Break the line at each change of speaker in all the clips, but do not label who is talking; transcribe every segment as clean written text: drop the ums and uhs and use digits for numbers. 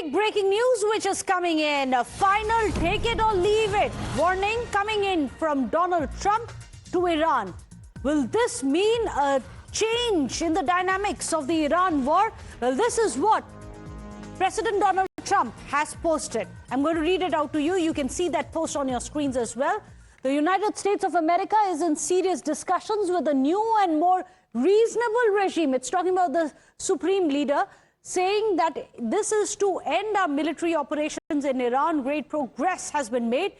Big breaking news which is coming in. A final take it or leave it warning coming in from Donald Trump to Iran. Will this mean a change in the dynamics of the Iran war? Well, this is what President Donald Trump has posted. I'm going to read it out to you. You can see that post on your screens as well. The United States of America is in serious discussions with a new and more reasonable regime. It's talking about the supreme leader, saying that this is to end our military operations in Iran. Great progress has been made,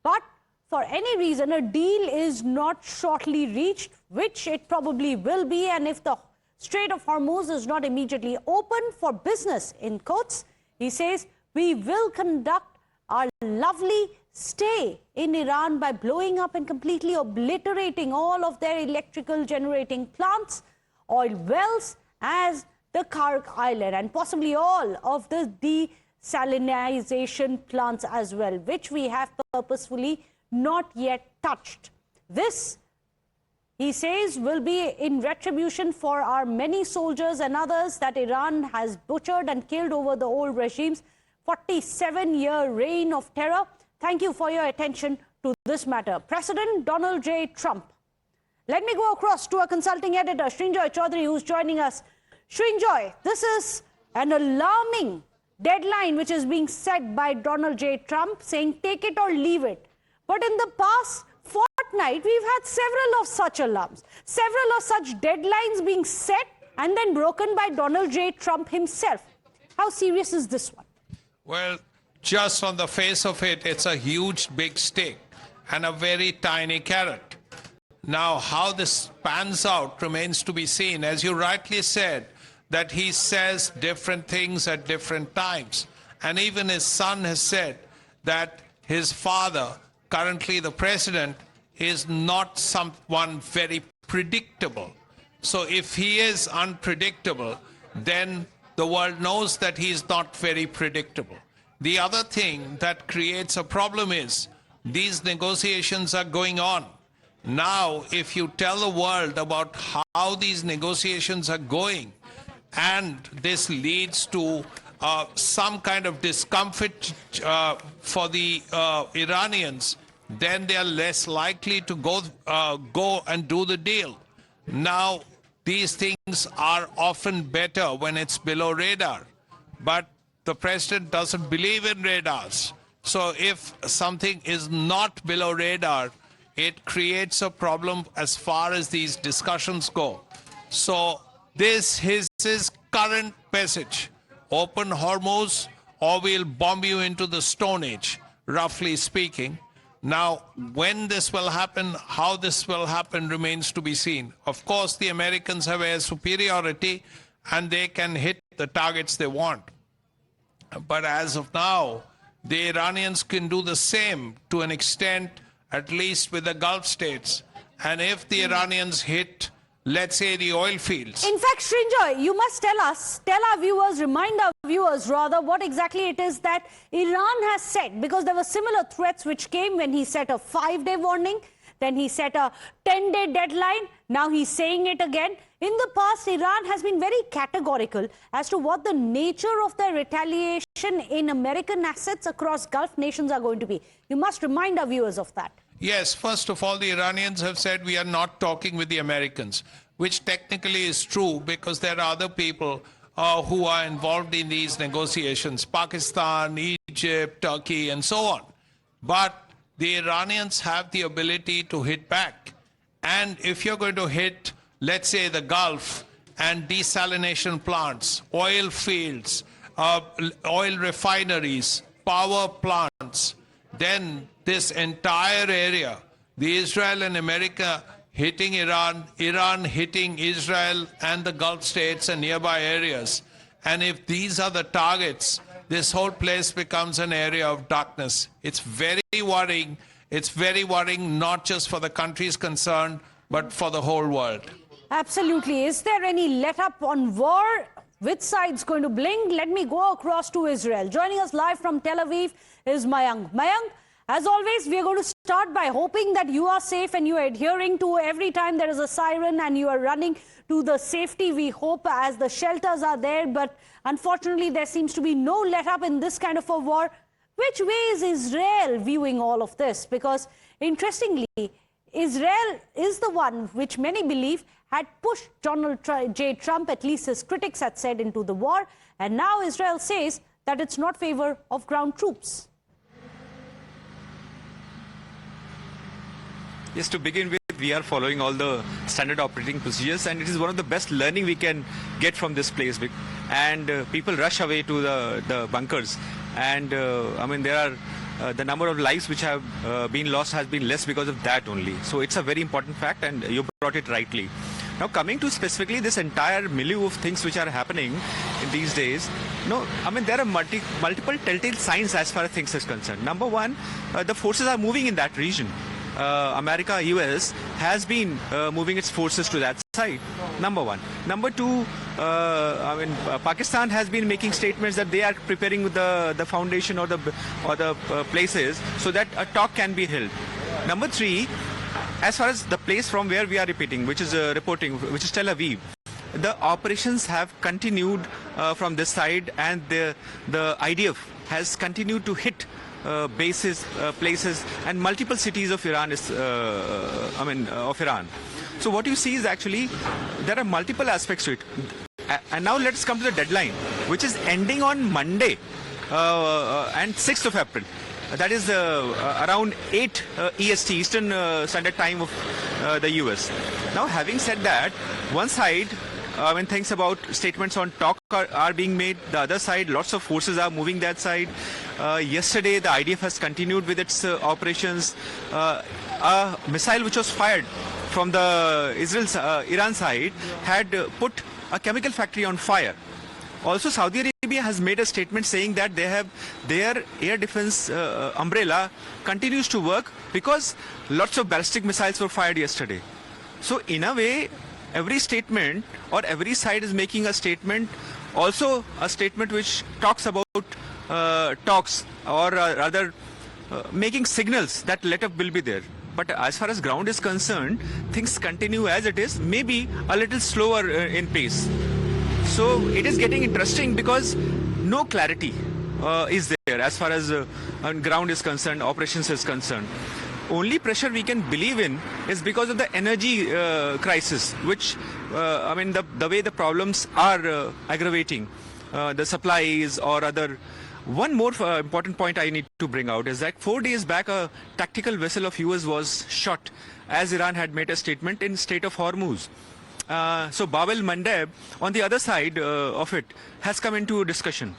but for any reason, a deal is not shortly reached, which it probably will be. And if the Strait of Hormuz is not immediately open for business, in quotes, he says, we will conduct our lovely stay in Iran by blowing up and completely obliterating all of their electrical generating plants, oil wells, as the Kharg island, and possibly all of the desalinization plants as well, which we have purposefully not yet touched. This, he says, will be in retribution for our many soldiers and others that Iran has butchered and killed over the old regime's 47-year reign of terror. Thank you for your attention to this matter. President Donald J. Trump. Let me go across to our consulting editor, Srinjoy Chaudhary, who's joining us. Srinjoy, this is an alarming deadline which is being set by Donald J. Trump, saying take it or leave it. But in the past fortnight, we've had several of such alarms, several of such deadlines being set and then broken by Donald J. Trump himself. How serious is this one?
Well, just on the face of it, it's a huge big stick and a very tiny carrot. Now, how this pans out remains to be seen. As you rightly said, that he says different things at different times. And even his son has said that his father, currently the president, is not someone very predictable. So if he is unpredictable, then the world knows that he is not very predictable. The other thing that creates a problem is these negotiations are going on. Now, if you tell the world about how these negotiations are going, and this leads to some kind of discomfort for the Iranians, then they are less likely to go and do the deal. Now, these things are often better when it's below radar, but the president doesn't believe in radars. So if something is not below radar, it creates a problem as far as these discussions go. So this is his current message. Open Hormuz or we'll bomb you into the Stone Age, roughly speaking. Now, when this will happen, how this will happen remains to be seen. Of course, the Americans have air superiority and they can hit the targets they want. But as of now, the Iranians can do the same to an extent, at least with the Gulf states. And if the Iranians hit, let's say, the oil fields.
In fact, Srinjoy, you must tell us, tell our viewers, remind our viewers rather, what exactly it is that Iran has said, because there were similar threats which came when he set a 5-day warning, then he set a 10-day deadline, now he's saying it again. In the past, Iran has been very categorical as to what the nature of their retaliation in American assets across Gulf nations are going to be. You must remind our viewers of that.
Yes, first of all, the Iranians have said we are not talking with the Americans, which technically is true because there are other people who are involved in these negotiations, Pakistan, Egypt, Turkey, and so on. But the Iranians have the ability to hit back. And if you're going to hit, let's say, the Gulf and desalination plants, oil fields, oil refineries, power plants, then this entire area, the Israel and America hitting Iran, Iran hitting Israel and the Gulf states and nearby areas. And if these are the targets, this whole place becomes an area of darkness. It's very worrying. It's very worrying, not just for the countries concerned, but for the whole world.
Absolutely. Is there any let-up on war? Which side's going to blink? Let me go across to Israel. Joining us live from Tel Aviv is Mayank. Mayank, As always, we are going to start by hoping that you are safe and you are adhering to every time there is a siren and you are running to the safety, we hope, as the shelters are there. But unfortunately, there seems to be no let-up in this kind of a war. Which way is Israel viewing all of this? Because interestingly, Israel is the one which many believe had pushed Donald J. Trump, at least his critics had said, into the war. And now Israel says that it's not favor of ground troops.
Yes, to begin with, we are following all the standard operating procedures, and it is one of the best learning we can get from this place. And people rush away to the bunkers, and I mean, there are the number of lives which have been lost has been less because of that only. So it's a very important fact, and you brought it rightly. Now, coming to specifically this entire milieu of things which are happening in these days, no, I mean, there are multiple telltale signs as far as things is concerned. Number one, the forces are moving in that region. America, US has been moving its forces to that side. Number one. Number two, Pakistan has been making statements that they are preparing the foundation or the places so that a talk can be held. Number three, as far as the place from where we are reporting, which is Tel Aviv, the operations have continued from this side, and the IDF has continued to hit bases, places, and multiple cities of Iran of Iran. So what you see is actually there are multiple aspects to it. And now let's come to the deadline, which is ending on Monday and 6th of April. That is around 8 EST, Eastern Standard Time of the US. Now, having said that, one side, when things about statements on talk are being made, the other side, lots of forces are moving that side. Yesterday, the IDF has continued with its operations. A missile which was fired from the Iran side had put a chemical factory on fire. Also, Saudi Arabia has made a statement saying that their air defense umbrella continues to work because lots of ballistic missiles were fired yesterday. So, in a way, every statement or every side is making a statement, also a statement which talks about talks, or rather making signals that let-up will be there. But as far as ground is concerned, things continue as it is, maybe a little slower in pace. So it is getting interesting because no clarity is there as far as ground is concerned, operations is concerned. Only pressure we can believe in is because of the energy crisis, which, the way the problems are aggravating, the supplies or other. One more important point I need to bring out is that 4 days back, a tactical vessel of US was shot as Iran had made a statement in Strait of Hormuz. So Bab el-Mandeb, on the other side of it, has come into discussion.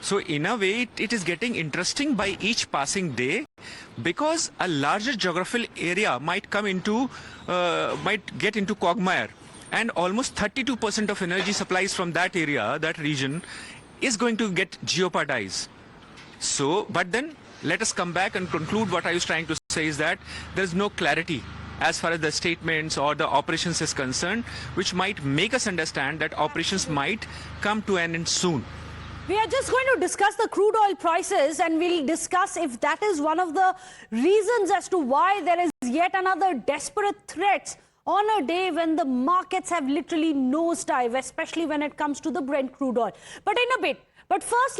So in a way, it is getting interesting by each passing day, because a larger geographical area might get into quagmire, and almost 32% of energy supplies from that area, that region, is going to get jeopardized. So, but then let us come back and conclude what I was trying to say is that there is no clarity as far as the statements or the operations is concerned, which might make us understand that operations might come to an end soon.
We are just going to discuss the crude oil prices, and we'll discuss if that is one of the reasons as to why there is yet another desperate threat on a day when the markets have literally nosedive, especially when it comes to the Brent crude oil. But in a bit. But first,